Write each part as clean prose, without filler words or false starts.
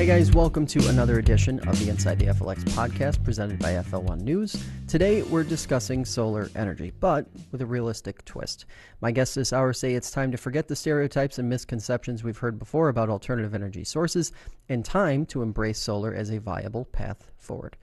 guys, welcome to another edition of the Inside the FLX podcast presented by FL1 News. Today we're discussing solar energy, but with a realistic twist. My guests this hour say it's time to forget the stereotypes and misconceptions we've heard before about alternative energy sources and time to embrace solar as a viable path forward.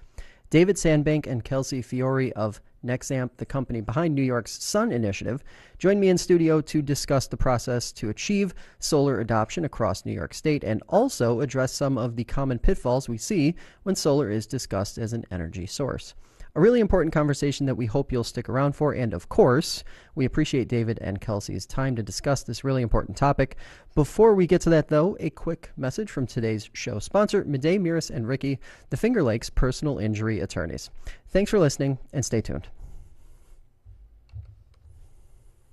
David Sandbank and Kelsey Fiori of Nexamp, the company behind New York's Sun Initiative, joined me in studio to discuss the process to achieve solar adoption across New York State and also address some of the common pitfalls we see when solar is discussed as an energy source. A really important conversation that we hope you'll stick around for, and of course, we appreciate David and Kelsey's time to discuss this really important topic. Before we get to that, though, a quick message from today's show sponsor, Midday, Miras, and Ricky, the Finger Lakes personal injury attorneys. Thanks for listening, and stay tuned.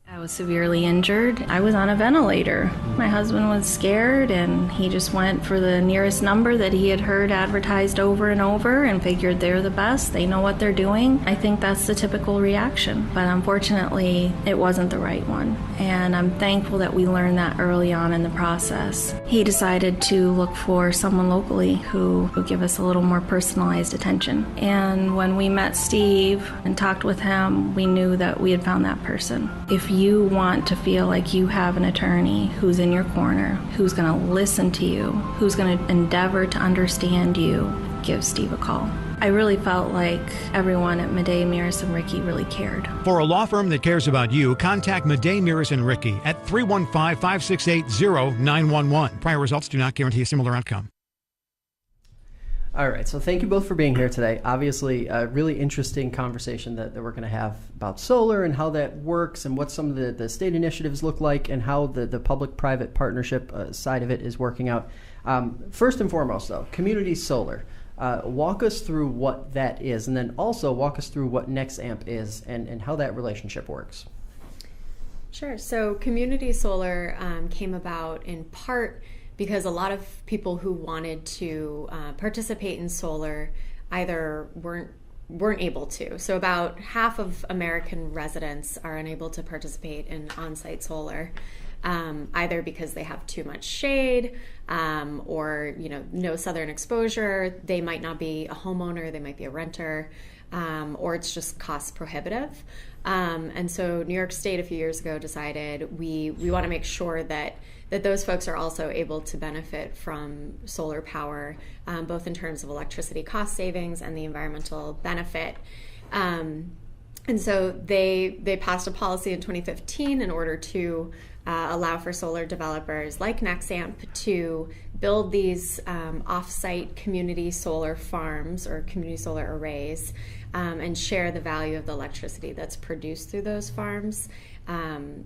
I was severely injured. I was on a ventilator. My husband was scared and he just went for the nearest number that he had heard advertised over and over and figured they're the best. They know what they're doing. I think that's the typical reaction. But unfortunately, it wasn't the right one. And I'm thankful that we learned that early on in the process. He decided to look for someone locally who would give us a little more personalized attention. And when we met Steve and talked with him, we knew that we had found that person. If you want to feel like you have an attorney who's in your corner, who's going to listen to you, who's going to endeavor to understand you, give Steve a call. I really felt like everyone at Midday, Miras, and Ricky really cared. For a law firm that cares about you, contact Midday, Miras, and Ricky at 315-568-0911. Prior results do not guarantee a similar outcome. All right, so thank you both for being here today. Obviously, a really interesting conversation that we're going to have about solar and how that works and what some of the state initiatives look like and how the public-private partnership side of it is working out. First and foremost, though, community solar. Walk us through what that is, and then also walk us through what Nexamp is and how that relationship works. Sure. So community solar came about in part because a lot of people who wanted to participate in solar either weren't able to. So about half of American residents are unable to participate in on-site solar, either because they have too much shade or no southern exposure. They might not be a homeowner, they might be a renter, or it's just cost prohibitive. And so New York State a few years ago decided we want to make sure that those folks are also able to benefit from solar power, both in terms of electricity cost savings and the environmental benefit. And so they passed a policy in 2015 in order to allow for solar developers like Nexamp to build these off-site community solar farms or community solar arrays and share the value of the electricity that's produced through those farms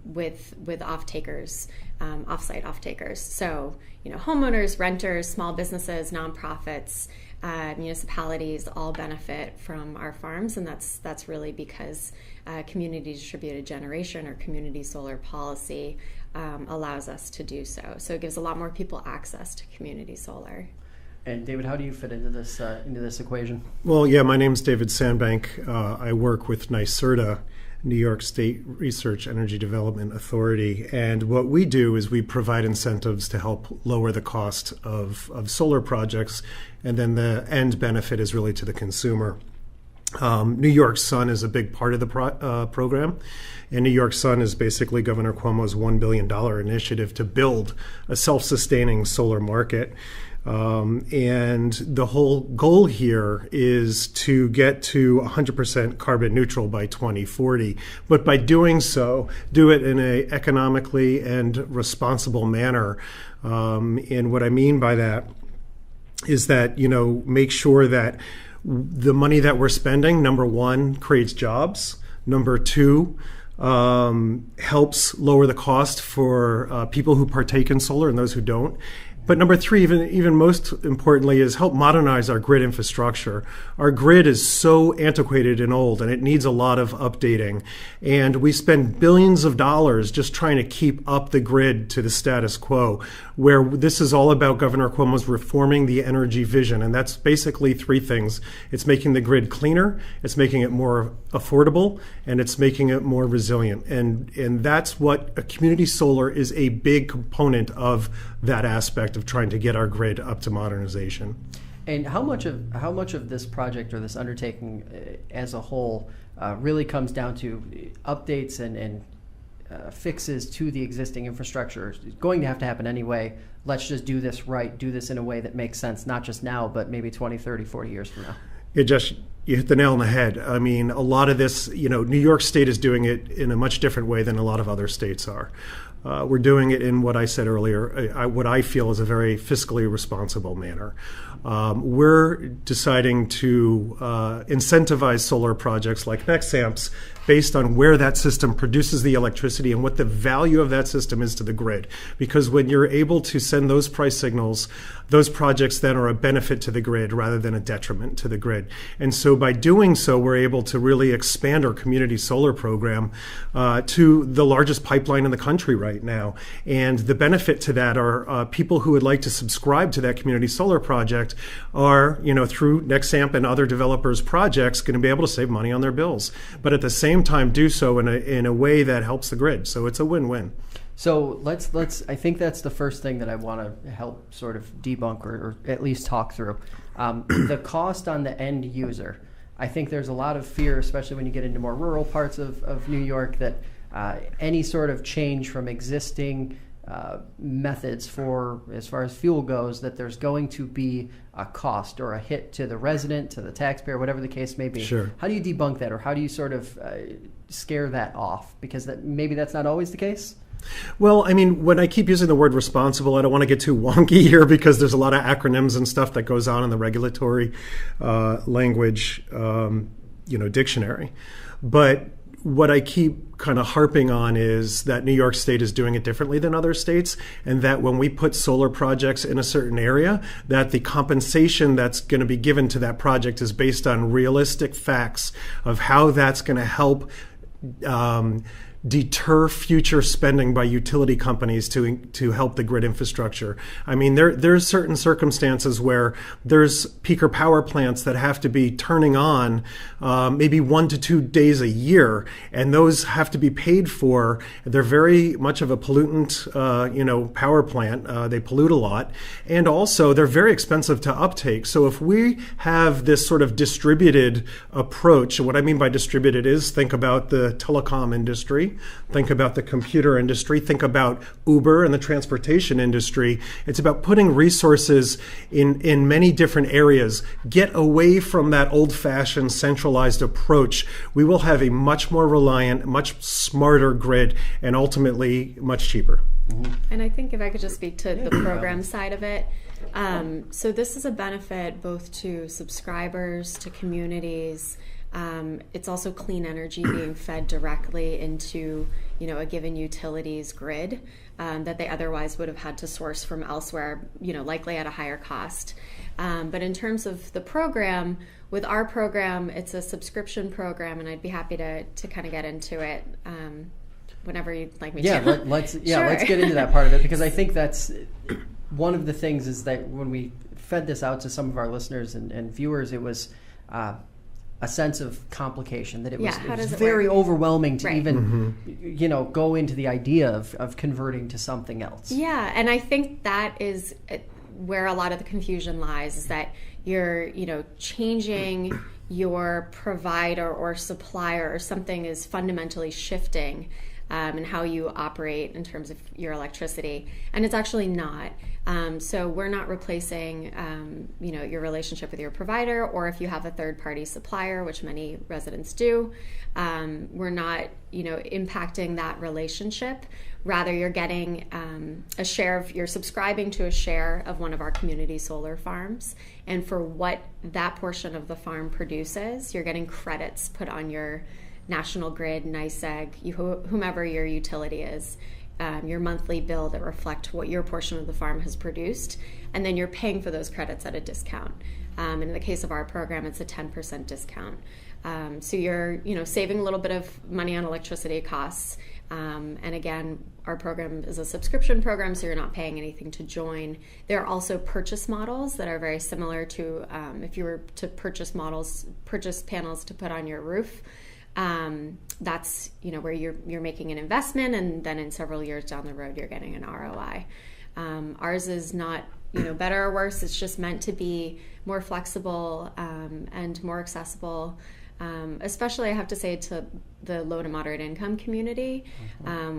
with off-takers, off-site off-takers. So, homeowners, renters, small businesses, nonprofits, municipalities all benefit from our farms, and that's really because community distributed generation or community solar policy allows us to do so. So it gives a lot more people access to community solar. And David, how do you fit into this equation? Well, yeah, my name's David Sandbank. I work with NYSERDA, New York State Research Energy Development Authority, and what we do is we provide incentives to help lower the cost of solar projects, and then the end benefit is really to the consumer. New York Sun is a big part of the program, and New York Sun is basically Governor Cuomo's $1 billion initiative to build a self-sustaining solar market. And the whole goal here is to get to 100% carbon neutral by 2040. But by doing so, do it in an economically and responsible manner. And what I mean by that is that, make sure that the money that we're spending, number one, creates jobs. Number two, helps lower the cost for people who partake in solar and those who don't. But number three, even most importantly, is help modernize our grid infrastructure. Our grid is so antiquated and old, and it needs a lot of updating. And we spend billions of dollars just trying to keep up the grid to the status quo, where this is all about Governor Cuomo's reforming the energy vision. And that's basically three things. It's making the grid cleaner, it's making it more affordable, and it's making it more resilient. And that's what a community solar is, a big component of that aspect of trying to get our grid up to modernization. And how much of this project or this undertaking as a whole really comes down to updates and fixes to the existing infrastructure? It's going to have to happen anyway. Let's just do this right, do this in a way that makes sense, not just now, but maybe 20, 30, 40 years from now. You hit the nail on the head. I mean, a lot of this, New York State is doing it in a much different way than a lot of other states are. We're doing it in what I said earlier, what I feel is a very fiscally responsible manner. We're deciding to incentivize solar projects like Nexamp's based on where that system produces the electricity and what the value of that system is to the grid. Because when you're able to send those price signals, those projects then are a benefit to the grid rather than a detriment to the grid. And so by doing so, we're able to really expand our community solar program to the largest pipeline in the country right now. And the benefit to that are people who would like to subscribe to that community solar project are, through Nexamp and other developers' projects, going to be able to save money on their bills. But at the same time, do so in a way that helps the grid. So it's a win-win. So let's. I think that's the first thing that I want to help sort of debunk or at least talk through. The cost on the end user. I think there's a lot of fear, especially when you get into more rural parts of New York, that any sort of change from existing methods for as far as fuel goes, that there's going to be a cost or a hit to the resident, to the taxpayer, whatever the case may be. Sure. How do you debunk that, or how do you sort of scare that off? Because maybe that's not always the case. Well, I mean, when I keep using the word responsible, I don't want to get too wonky here because there's a lot of acronyms and stuff that goes on in the regulatory language, dictionary. But what I keep kind of harping on is that New York State is doing it differently than other states, and that when we put solar projects in a certain area, that the compensation that's going to be given to that project is based on realistic facts of how that's going to help deter future spending by utility companies to help the grid infrastructure. I mean, there's certain circumstances where there's peaker power plants that have to be turning on maybe 1 to 2 days a year, and those have to be paid for. They're very much of a pollutant, power plant. They pollute a lot, and also they're very expensive to uptake. So if we have this sort of distributed approach, and what I mean by distributed is think about the telecom industry, think about the computer industry, think about Uber and the transportation industry. It's about putting resources in many different areas. Get away from that old-fashioned centralized approach. We will have a much more reliant, much smarter grid, and ultimately much cheaper. Mm-hmm. And I think if I could just speak to the program side of it. So this is a benefit both to subscribers, to communities. It's also clean energy being fed directly into, a given utility's grid that they otherwise would have had to source from elsewhere, likely at a higher cost. But in terms of the program, with our program, it's a subscription program, and I'd be happy to kind of get into it whenever you'd like me to. Let's get into that part of it, because I think that's one of the things is that when we fed this out to some of our listeners and viewers, it was a sense of complication, that it was very overwhelming to even, go into the idea of converting to something else. Yeah, and I think that is where a lot of the confusion lies, is that you're, changing your provider or supplier, or something is fundamentally shifting in how you operate in terms of your electricity, and it's actually not. So we're not replacing, your relationship with your provider, or if you have a third-party supplier, which many residents do, we're not, impacting that relationship. Rather, you're getting you're subscribing to a share of one of our community solar farms, and for what that portion of the farm produces, you're getting credits put on your National Grid, NYSEG, whomever your utility is. Your monthly bill that reflect what your portion of the farm has produced, and then you're paying for those credits at a discount. And in the case of our program, it's a 10% discount. So you're saving a little bit of money on electricity costs. And again, our program is a subscription program, so you're not paying anything to join. There are also purchase models that are very similar to if you were to purchase panels to put on your roof. That's where you're making an investment, and then in several years down the road you're getting an ROI. Ours is not, better or worse. It's just meant to be more flexible and more accessible, especially I have to say to the low to moderate income community.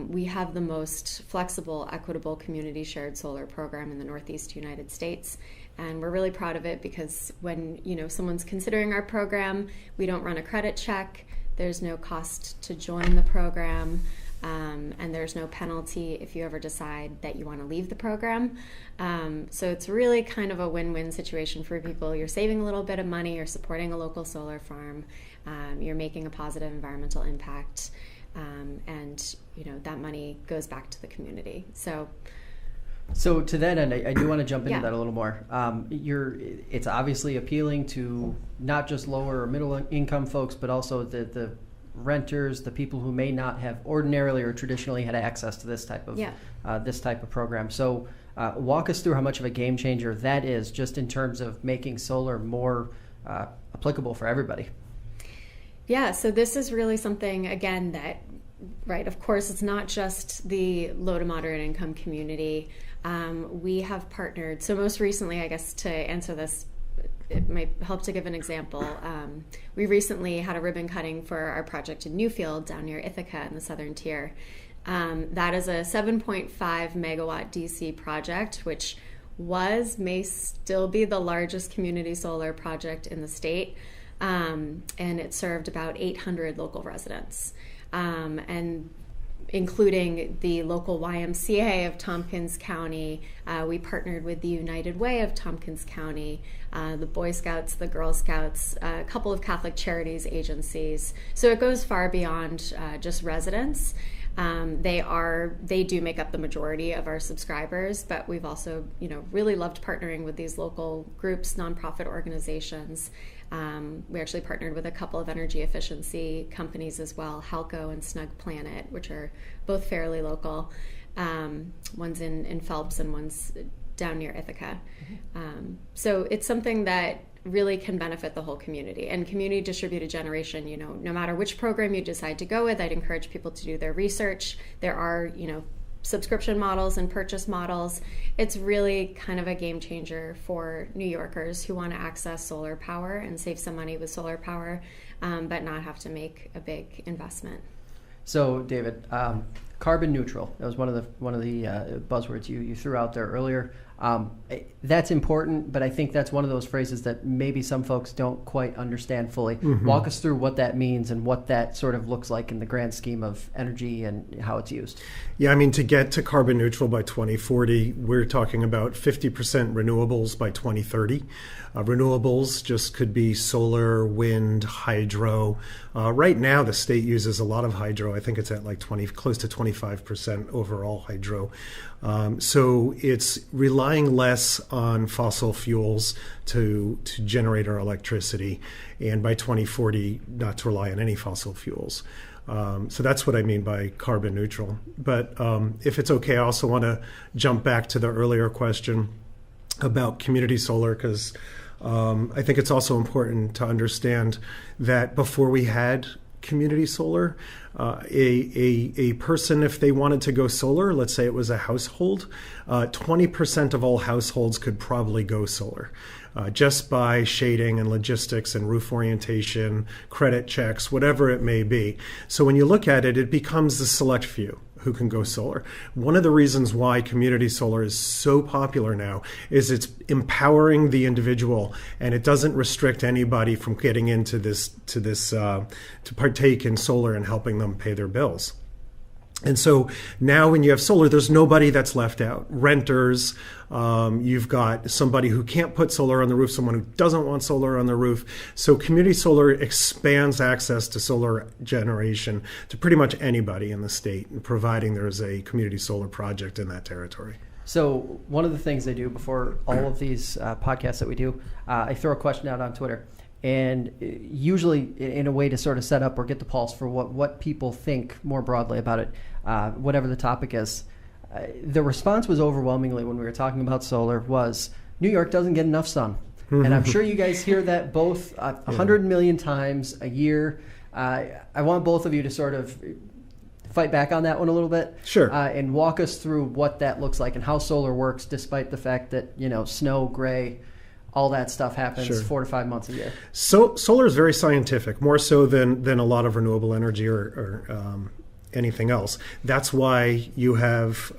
We have the most flexible, equitable community shared solar program in the Northeast United States. And we're really proud of it because when, someone's considering our program, we don't run a credit check. There's no cost to join the program. And there's no penalty if you ever decide that you want to leave the program. So it's really kind of a win-win situation for people. You're saving a little bit of money, you're supporting a local solar farm, you're making a positive environmental impact, and that money goes back to the community. So to that end, I do want to jump into that a little more. It's obviously appealing to not just lower or middle income folks, but also the renters, the people who may not have ordinarily or traditionally had access to this type of program. So walk us through how much of a game changer that is, just in terms of making solar more applicable for everybody. Yeah, so this is really something, again, that, right, of course, it's not just the low to moderate income community. We have partnered, so most recently, I guess, to answer this, it might help to give an example. We recently had a ribbon cutting for our project in Newfield down near Ithaca in the Southern Tier. That is a 7.5 megawatt DC project, which may still be the largest community solar project in the state. And it served about 800 local residents. And including the local YMCA of Tompkins County. We partnered with the United Way of Tompkins County, the Boy Scouts, the Girl Scouts, a couple of Catholic charities agencies. So it goes far beyond just residents. They do make up the majority of our subscribers, but we've also, really loved partnering with these local groups, nonprofit organizations. We actually partnered with a couple of energy efficiency companies as well, Halco and Snug Planet, which are both fairly local. One's in Phelps and one's down near Ithaca. So it's something that really can benefit the whole community. And community distributed generation, no matter which program you decide to go with, I'd encourage people to do their research. There are, subscription models and purchase models. It's really kind of a game changer for New Yorkers who want to access solar power and save some money with solar power, but not have to make a big investment. So, David, carbon neutral. That was one of the buzzwords you threw out there earlier. That's important, but I think that's one of those phrases that maybe some folks don't quite understand fully. Walk us through what that means and what that sort of looks like in the grand scheme of energy and how it's used. Yeah, to get to carbon neutral by 2040, we're talking about 50% renewables by 2030. Renewables just could be solar, wind, hydro. Right now, the state uses a lot of hydro. I think it's at like close to 25% overall hydro. So it's relying less on fossil fuels to generate our electricity, and by 2040, not to rely on any fossil fuels. So that's what I mean by carbon neutral. But if it's okay, I also want to jump back to the earlier question about community solar, because I think it's also important to understand that before we had community solar, a person, if they wanted to go solar, let's say it was a household, 20% of all households could probably go solar. Just by shading and logistics and roof orientation, credit checks, whatever it may be. So when you look at it, it becomes the select few who can go solar. One of the reasons why community solar is so popular now is it's empowering the individual, and it doesn't restrict anybody from getting into to partake in solar and helping them pay their bills. And so now when you have solar, there's nobody that's left out. Renters, you've got somebody who can't put solar on the roof, someone who doesn't want solar on the roof. So community solar expands access to solar generation to pretty much anybody in the state, providing there's a community solar project in that territory. So one of the things I do before all of these podcasts that we do, I throw a question out on Twitter. And usually in a way to sort of set up or get the pulse for what people think more broadly about it, whatever the topic is. The response was overwhelmingly, when we were talking about solar, was New York doesn't get enough sun. And I'm sure you guys hear that both 100 million times a year. I want both of you to sort of fight back on that one a little bit? Sure. And walk us through what that looks like and how solar works, despite the fact that, snow, gray, all that stuff happens 4 to 5 months a year. So solar is very scientific, more so than a lot of renewable energy or anything else. That's why you have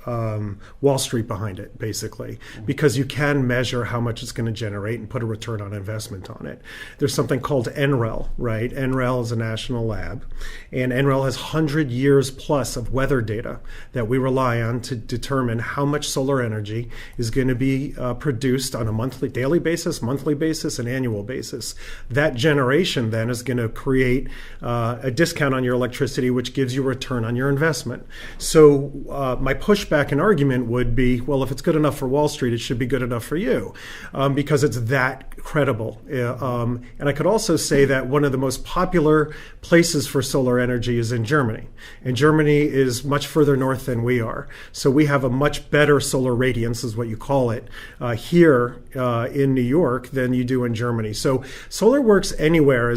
Wall Street behind it, basically, because you can measure how much it's going to generate and put a return on investment on it. There's something called NREL, right? NREL is a national lab, and NREL has 100 years plus of weather data that we rely on to determine how much solar energy is going to be produced on a daily basis, monthly basis, and annual basis. That generation then is going to create a discount on your electricity, which gives you a return on your investment. So my pushback and argument would be, well, if it's good enough for Wall Street, it should be good enough for you, because it's that credible. And I could also say that one of the most popular places for solar energy is in Germany. And Germany is much further north than we are. So we have a much better solar radiance, is what you call it, here in New York than you do in Germany. So solar works anywhere. A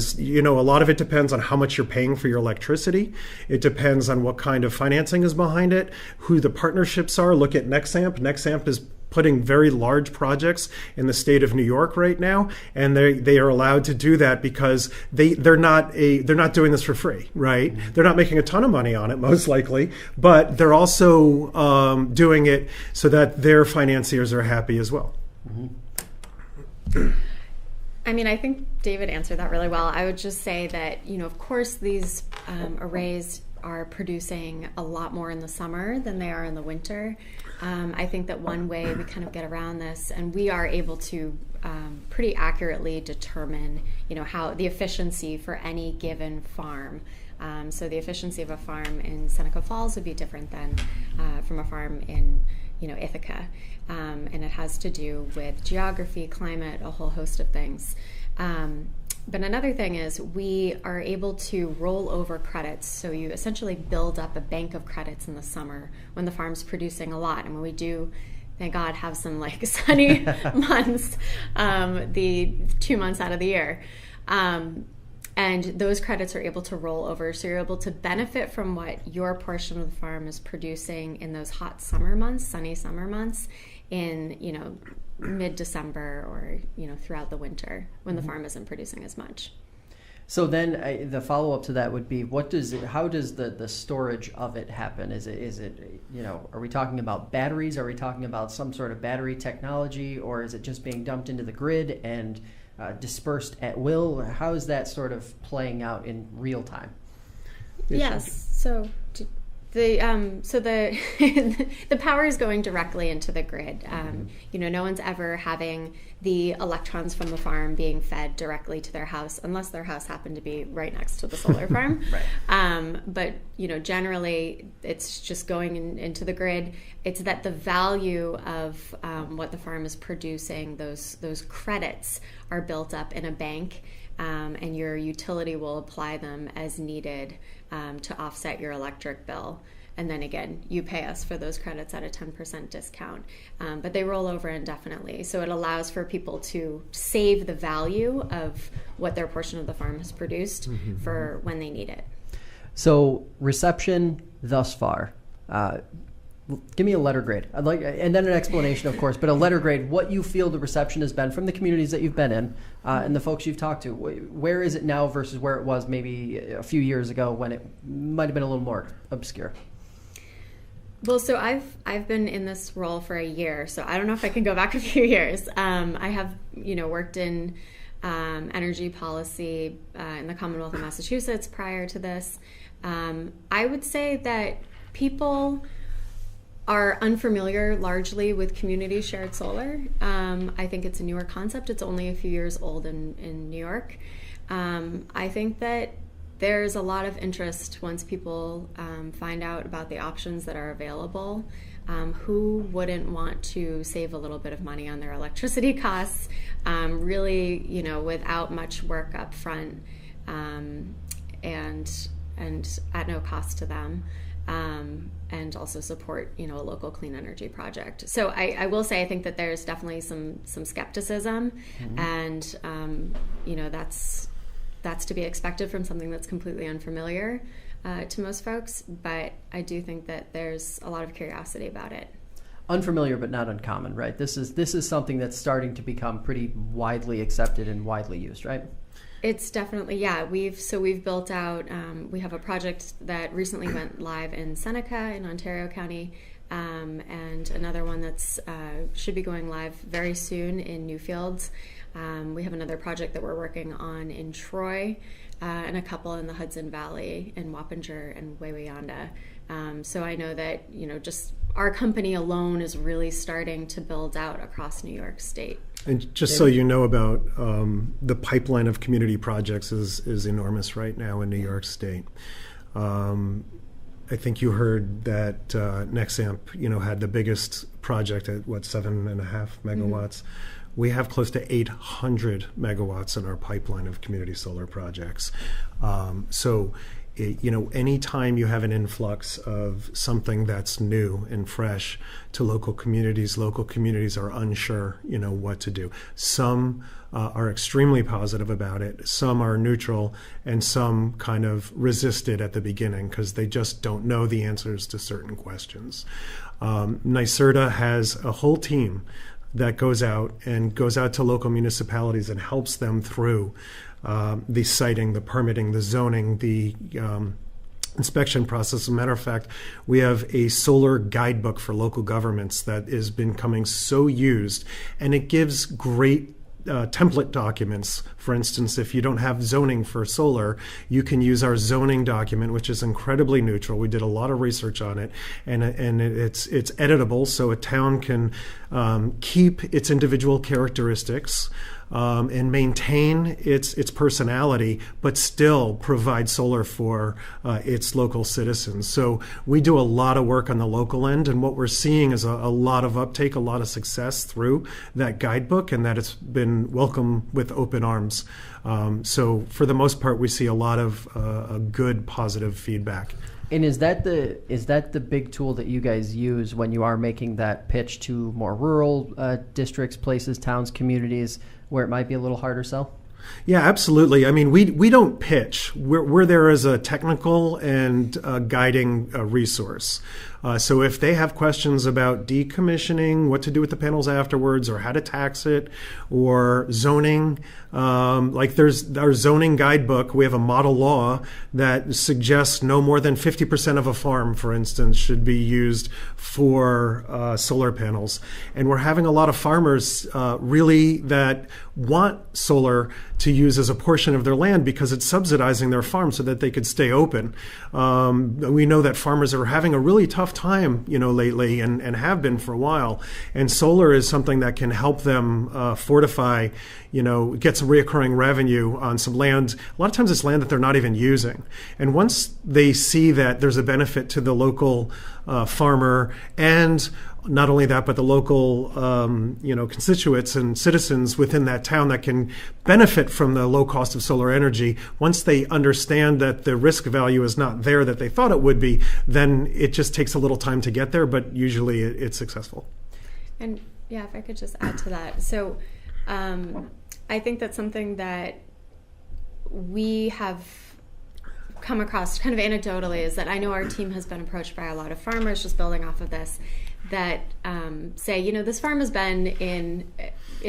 lot of it depends on how much you're paying for your electricity. It depends on what kind of financing is behind it, who the partnerships are. Look at Nexamp. Nexamp is putting very large projects in the state of New York right now, and they are allowed to do that because they're not doing this for free, right? Mm-hmm. They're not making a ton of money on it, most likely, but they're also doing it so that their financiers are happy as well. Mm-hmm. I think David answered that really well. I would just say that, of course, these arrays are producing a lot more in the summer than they are in the winter. I think that one way we kind of get around this, and we are able to pretty accurately determine, how the efficiency for any given farm. So the efficiency of a farm in Seneca Falls would be different than from a farm in, Ithaca. And it has to do with geography, climate, a whole host of things. But another thing is we are able to roll over credits. So you essentially build up a bank of credits in the summer when the farm's producing a lot. And when we do, thank God, have some sunny months, the 2 months out of the year. And those credits are able to roll over. So you're able to benefit from what your portion of the farm is producing in those hot summer months, sunny summer months, in, mid-December or, throughout the winter when the farm isn't producing as much. So then the follow-up to that would be, how does the storage of it happen? Is it are we talking about batteries? Are we talking about some sort of battery technology, or is it just being dumped into the grid and dispersed at will? How is that sort of playing out in real time? Yes. So the the power is going directly into the grid. No one's ever having the electrons from the farm being fed directly to their house, unless their house happened to be right next to the solar farm. Right. But generally it's just going into the grid. It's that the value of what the farm is producing, those credits are built up in a bank, and your utility will apply them as needed to offset your electric bill. And then again, you pay us for those credits at a 10% discount. But they roll over indefinitely. So it allows for people to save the value of what their portion of the farm has produced for when they need it. So reception thus far. Give me a letter grade. I'd like, and then an explanation, of course, but a letter grade, what you feel the reception has been from the communities that you've been in and the folks you've talked to. Where is it now versus where it was maybe a few years ago when it might have been a little more obscure? Well, so I've been in this role for a year, so I don't know if I can go back a few years. I have, worked in energy policy in the Commonwealth of Massachusetts prior to this. I would say that people are unfamiliar largely with community shared solar. I think it's a newer concept. It's only a few years old in New York. I think that there's a lot of interest once people find out about the options that are available. Who wouldn't want to save a little bit of money on their electricity costs, really, without much work up front, and at no cost to them. And also support, a local clean energy project. So I will say I think that there's definitely some skepticism, and that's to be expected from something that's completely unfamiliar. to most folks, but I do think that there's a lot of curiosity about it. Unfamiliar but not uncommon, right? This is something that's starting to become pretty widely accepted and widely used, right? It's definitely, yeah. We've built out. We have a project that recently went live in Seneca in Ontario County, and another one that's should be going live very soon in Newfields. We have another project that we're working on in Troy, and a couple in the Hudson Valley in Wappinger and Wawayanda. So I know that just our company alone is really starting to build out across New York State. And just so you know about the pipeline of community projects is enormous right now in New York State. I think you heard that Nexamp, had the biggest project at 7.5 megawatts. Mm-hmm. We have close to 800 megawatts in our pipeline of community solar projects. Anytime you have an influx of something that's new and fresh to local communities are unsure, what to do. Some are extremely positive about it. Some are neutral, and some kind of resist it at the beginning because they just don't know the answers to certain questions. NYSERDA has a whole team that goes out to local municipalities and helps them through the siting, the permitting, the zoning, the inspection process. As a matter of fact, we have a solar guidebook for local governments that is becoming so used, and it gives great template documents. For instance, if you don't have zoning for solar, you can use our zoning document, which is incredibly neutral. We did a lot of research on it, and it's editable, so a town can keep its individual characteristics and maintain its personality, but still provide solar for its local citizens. So we do a lot of work on the local end, and what we're seeing is a lot of uptake, a lot of success through that guidebook, and that it's been welcomed with open arms. So for the most part, we see a lot of good, positive feedback. And is that the big tool that you guys use when you are making that pitch to more rural districts, places, towns, communities where it might be a little harder sell? Yeah, absolutely. I mean, we don't pitch. We're there as a technical and guiding resource. So if they have questions about decommissioning, what to do with the panels afterwards, or how to tax it, or zoning, like there's our zoning guidebook. We have a model law that suggests no more than 50% of a farm, for instance, should be used for solar panels. And we're having a lot of farmers really that want solar to use as a portion of their land because it's subsidizing their farm so that they could stay open. We know that farmers are having a really tough time, lately, and have been for a while. And solar is something that can help them fortify, get some reoccurring revenue on some land. A lot of times it's land that they're not even using. And once they see that there's a benefit to the local farmer, and not only that, but the local, constituents and citizens within that town that can benefit from the low cost of solar energy. Once they understand that the risk value is not there that they thought it would be, then it just takes a little time to get there, but usually it's successful. And yeah, if I could just add to that. So I think that's something that we have come across kind of anecdotally, is that I know our team has been approached by a lot of farmers, just building off of this, that say, this farm has been in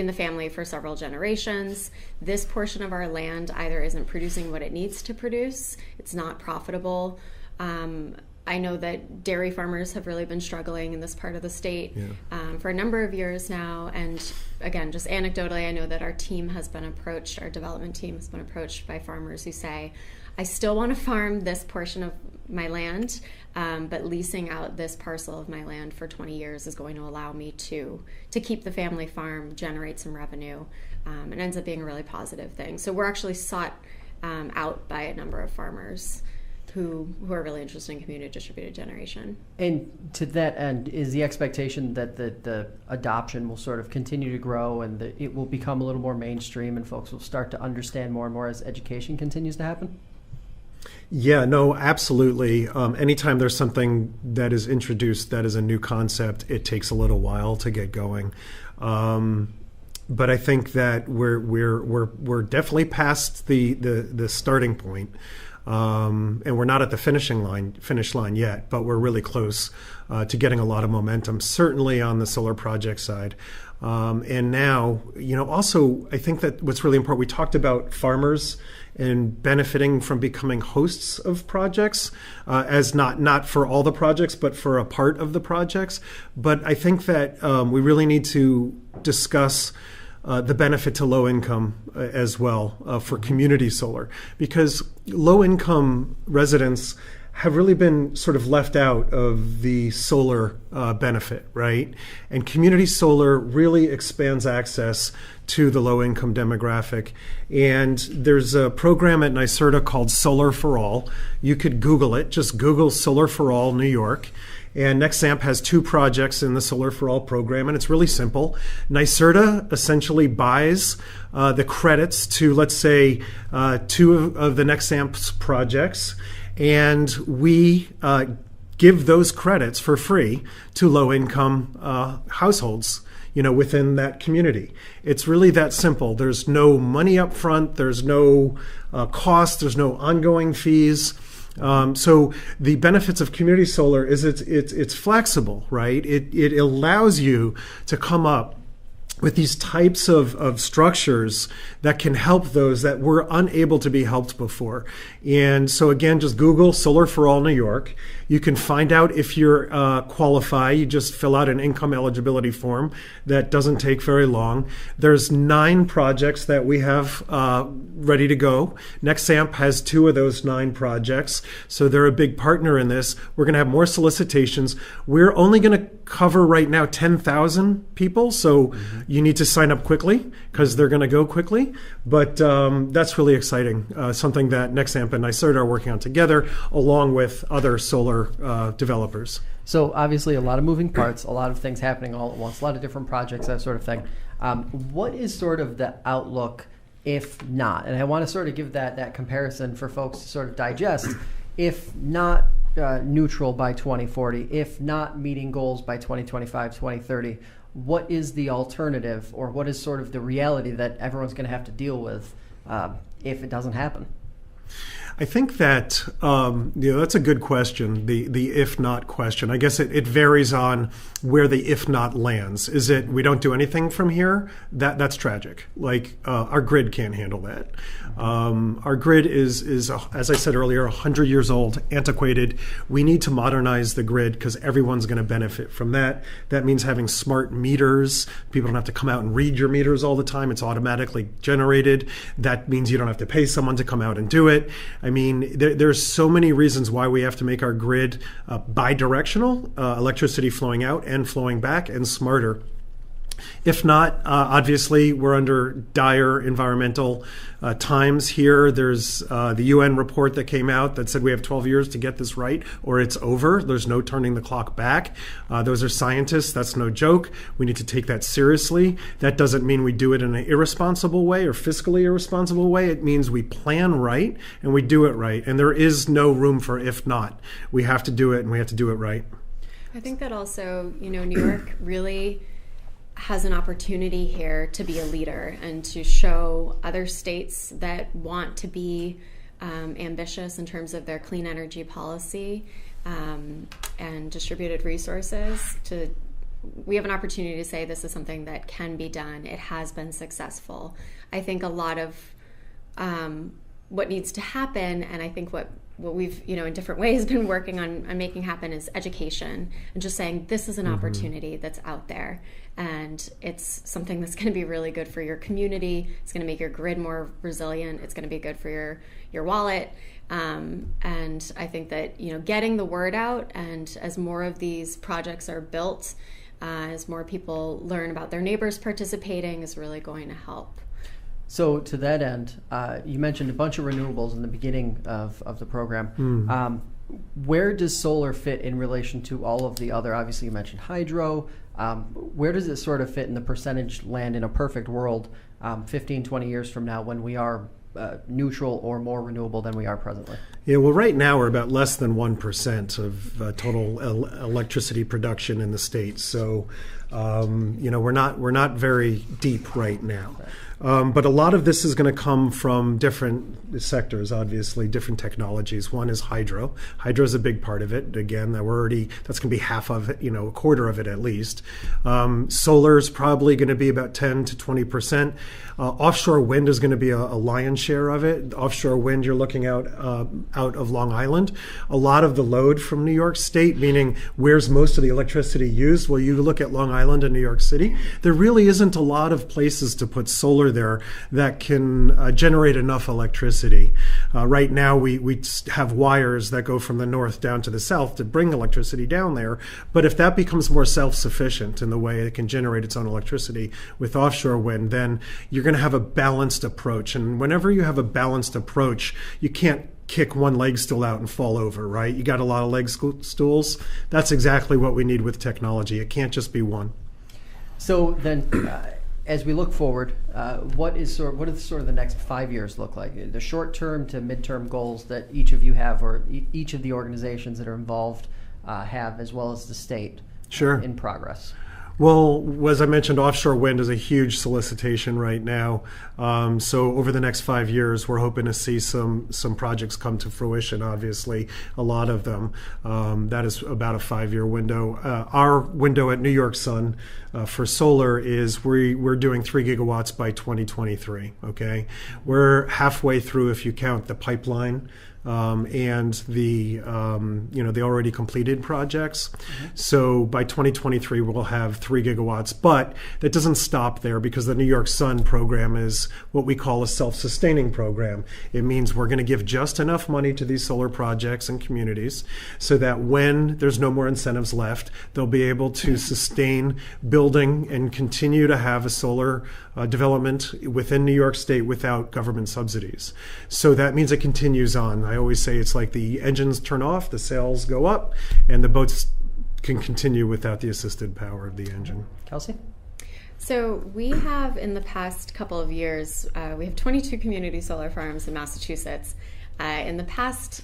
the family for several generations. This portion of our land either isn't producing what it needs to produce, it's not profitable. I know that dairy farmers have really been struggling in this part of the state for a number of years now. And again, just anecdotally, I know that our development team has been approached by farmers who say, I still want to farm this portion of my land, but leasing out this parcel of my land for 20 years is going to allow me to keep the family farm, generate some revenue, and ends up being a really positive thing. So we're actually sought out by a number of farmers who are really interested in community distributed generation. And to that end, is the expectation that the adoption will sort of continue to grow and that it will become a little more mainstream and folks will start to understand more and more as education continues to happen? Yeah, no, absolutely. Anytime there's something that is introduced that is a new concept, it takes a little while to get going. But I think that we're definitely past the starting point. And we're not at the finish line yet, but we're really close to getting a lot of momentum, certainly on the solar project side. And now, also, I think that what's really important, we talked about farmers and benefiting from becoming hosts of projects, as not for all the projects, but for a part of the projects. But I think that we really need to discuss the benefit to low income as well for community solar, because low income residents have really been sort of left out of the solar benefit, right? And community solar really expands access to the low-income demographic. And there's a program at NYSERDA called Solar for All. You could Google it. Just Google Solar for All New York. And Nexamp has 2 projects in the Solar for All program, and it's really simple. NYSERDA essentially buys the credits to, let's say, 2 of the Nexamp's projects, and we give those credits for free to low-income households, within that community. It's really that simple. There's no money up front. There's no cost. There's no ongoing fees. So the benefits of community solar is it's flexible, right? It allows you to come up with these types of structures that can help those that were unable to be helped before. And so again, just Google Solar for All New York. You can find out if you're qualify. You just fill out an income eligibility form that doesn't take very long. There's 9 projects that we have ready to go. Nexamp has 2 of those 9 projects, so they're a big partner in this. We're going to have more solicitations. We're only going to cover right now 10,000 people, so you need to sign up quickly because they're going to go quickly. But that's really exciting, something that Nexamp and NYSERDA are working on together, along with other solar developers. So obviously a lot of moving parts, a lot of things happening all at once, a lot of different projects, that sort of thing. What is sort of the outlook if not? And I want to sort of give that comparison for folks to sort of digest. If not neutral by 2040, if not meeting goals by 2025, 2030, what is the alternative, or what is sort of the reality that everyone's going to have to deal with if it doesn't happen? I think that that's a good question, the if not question. I guess it varies on where the if not lands. Is it we don't do anything from here? That's tragic. Like our grid can't handle that. Our grid is as I said earlier, 100 years old, antiquated. We need to modernize the grid because everyone's going to benefit from that. That means having smart meters. People don't have to come out and read your meters all the time. It's automatically generated. That means you don't have to pay someone to come out and do it. I mean, there's so many reasons why we have to make our grid bi-directional, electricity flowing out and flowing back, and smarter. If not, obviously, we're under dire environmental times here. There's the UN report that came out that said we have 12 years to get this right, or it's over. There's no turning the clock back. Those are scientists. That's no joke. We need to take that seriously. That doesn't mean we do it in an irresponsible way or fiscally irresponsible way. It means we plan right and we do it right. And there is no room for if not. We have to do it, and we have to do it right. I think that also, New York really has an opportunity here to be a leader and to show other states that want to be ambitious in terms of their clean energy policy and distributed resources. We have an opportunity to say this is something that can be done. It has been successful. I think a lot of what needs to happen, and I think what we've in different ways been working on making happen, is education, and just saying this is an opportunity that's out there, and it's something that's going to be really good for your community. It's going to make your grid more resilient. It's going to be good for your wallet, and I think that getting the word out, and as more of these projects are built, as more people learn about their neighbors participating, is really going to help. So to that end, you mentioned a bunch of renewables in the beginning of the program. Where does solar fit in relation to all of the other, obviously you mentioned hydro, where does it sort of fit in the percentage land in a perfect world 15, 20 years from now when we are neutral or more renewable than we are presently? Yeah, well, right now we're about less than 1% of total electricity production in the state. So, we're not very deep right now. But a lot of this is going to come from different sectors, obviously, different technologies. One is hydro. Hydro is a big part of it. Again, that's going to be half of it, a quarter of it at least. Solar is probably going to be about 10 to 20%. Offshore wind is going to be a lion's share of it. Offshore wind, you're looking out of Long Island. A lot of the load from New York State, meaning where's most of the electricity used? Well, you look at Long Island and New York City. There really isn't a lot of places to put solar there that can generate enough electricity. Right now, we have wires that go from the north down to the south to bring electricity down there. But if that becomes more self-sufficient in the way it can generate its own electricity with offshore wind, then you're going to have a balanced approach. And whenever you have a balanced approach, you can't kick one leg stool out and fall over, right? You got a lot of leg stools. That's exactly what we need with technology. It can't just be one. So then, as we look forward, what do the next 5 years look like? The short-term to mid-term goals that each of you have, or each of the organizations that are involved have, as well as the state, in progress? Well, as I mentioned, offshore wind is a huge solicitation right now. So over the next 5 years, we're hoping to see some projects come to fruition, obviously, a lot of them. That is about a 5-year window. Our window at New York Sun for solar is we're doing 3 gigawatts by 2023, okay? We're halfway through if you count the pipeline and the already completed projects. Mm-hmm. So by 2023, we'll have 3 gigawatts. But that doesn't stop there, because the New York Sun program is what we call a self-sustaining program. It means we're going to give just enough money to these solar projects and communities so that when there's no more incentives left, they'll be able to sustain building and continue to have a solar development within New York State without government subsidies. So that means it continues on. I always say it's like the engines turn off, the sails go up, and the boats can continue without the assisted power of the engine. Kelsey? So we have, in the past couple of years, we have 22 community solar farms in Massachusetts. In the past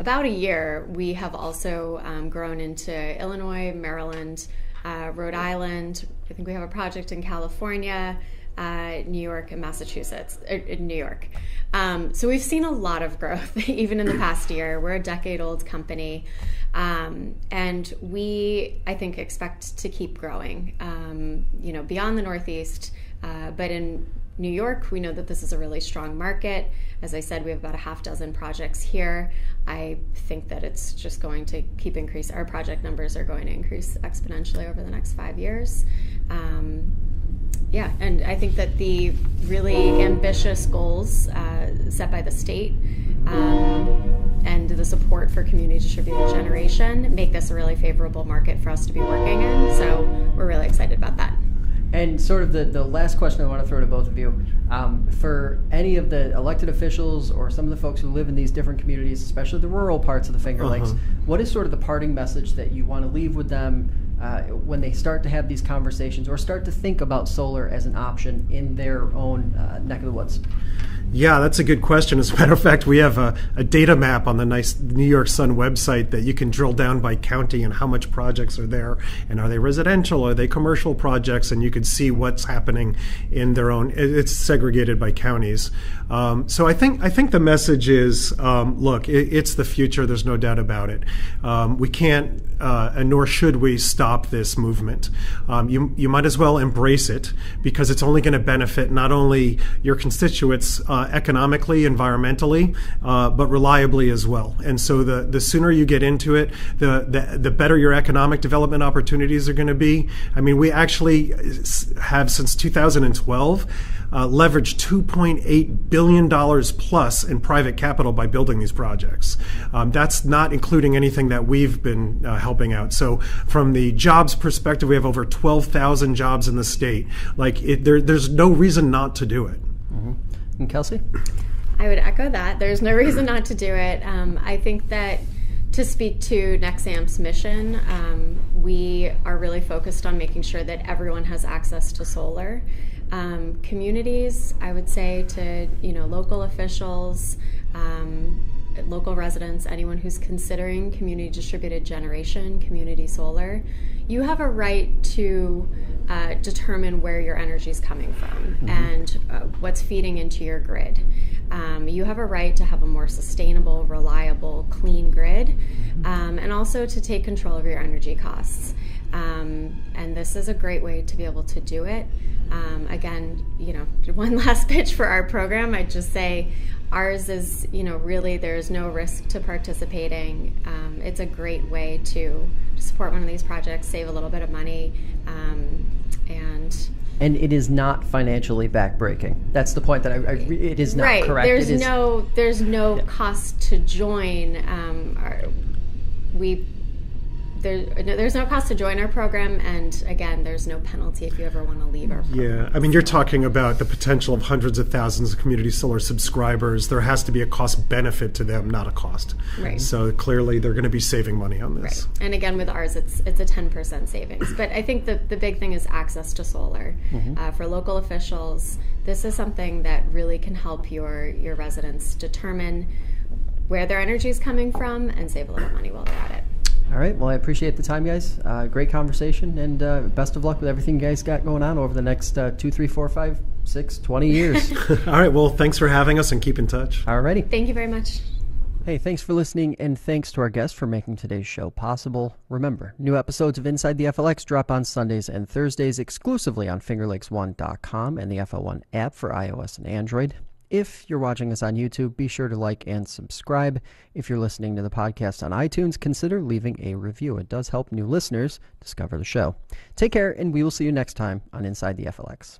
about a year, we have also grown into Illinois, Maryland, Rhode Island. I think we have a project in California, New York, and Massachusetts, in New York. So we've seen a lot of growth, even in the past year. We're a decade-old company, and we, I think, expect to keep growing, beyond the Northeast. But in New York, we know that this is a really strong market. As I said, we have about a half dozen projects here. I think that it's just going to keep increasing. Our project numbers are going to increase exponentially over the next 5 years. And I think that the really ambitious goals set by the state and the support for community distributed generation make this a really favorable market for us to be working in. So we're really excited about that. And sort of the last question I want to throw to both of you, for any of the elected officials or some of the folks who live in these different communities, especially the rural parts of the Finger Lakes, what is sort of the parting message that you want to leave with them when they start to have these conversations or start to think about solar as an option in their own neck of the woods? Yeah, that's a good question. As a matter of fact, we have a data map on the nice New York Sun website that you can drill down by county and how much projects are there, and are they residential, are they commercial projects, and you can see what's happening in their own. It's segregated by counties. So I think the message is, look, it's the future. There's no doubt about it. We can't, and nor should we, stop this movement. You might as well embrace it, because it's only going to benefit not only your constituents economically, environmentally, but reliably as well. And so the sooner you get into it, the better your economic development opportunities are going to be. I mean, we actually have, since 2012, leveraged $2.8 billion plus in private capital by building these projects. That's not including anything that we've been helping out. So from the jobs perspective, we have over 12,000 jobs in the state. There's no reason not to do it. Mm-hmm. And Kelsey? I would echo that. There's no reason not to do it. I think that to speak to Nexamp's mission, we are really focused on making sure that everyone has access to solar. Communities, I would say to local officials, local residents, anyone who's considering community distributed generation, community solar, you have a right to determine where your energy is coming from and what's feeding into your grid. You have a right to have a more sustainable, reliable, clean grid, and also to take control of your energy costs. And this is a great way to be able to do it. Again, one last pitch for our program. I'd just say ours is, really there's no risk to participating. It's a great way to support one of these projects, save a little bit of money, and it is not financially backbreaking. That's the point that it is not right. correct. There's no cost to join. There's no cost to join our program, and again, there's no penalty if you ever want to leave our program. Yeah, I mean, you're talking about the potential of hundreds of thousands of community solar subscribers. There has to be a cost benefit to them, not a cost. Right. So clearly, they're going to be saving money on this. Right. And again, with ours, it's a 10% savings. But I think the big thing is access to solar. For local officials, this is something that really can help your residents determine where their energy is coming from and save a little money while they're at it. All right. Well, I appreciate the time, guys. Great conversation, and best of luck with everything you guys got going on over the next 2, 3, 4, 5, 6, 20 years. All right. Well, thanks for having us, and keep in touch. All righty. Thank you very much. Hey, thanks for listening, and thanks to our guests for making today's show possible. Remember, new episodes of Inside the FLX drop on Sundays and Thursdays exclusively on fingerlakes1.com and the FL1 app for iOS and Android. If you're watching us on YouTube, be sure to like and subscribe. If you're listening to the podcast on iTunes, consider leaving a review. It does help new listeners discover the show. Take care, and we will see you next time on Inside the FLX.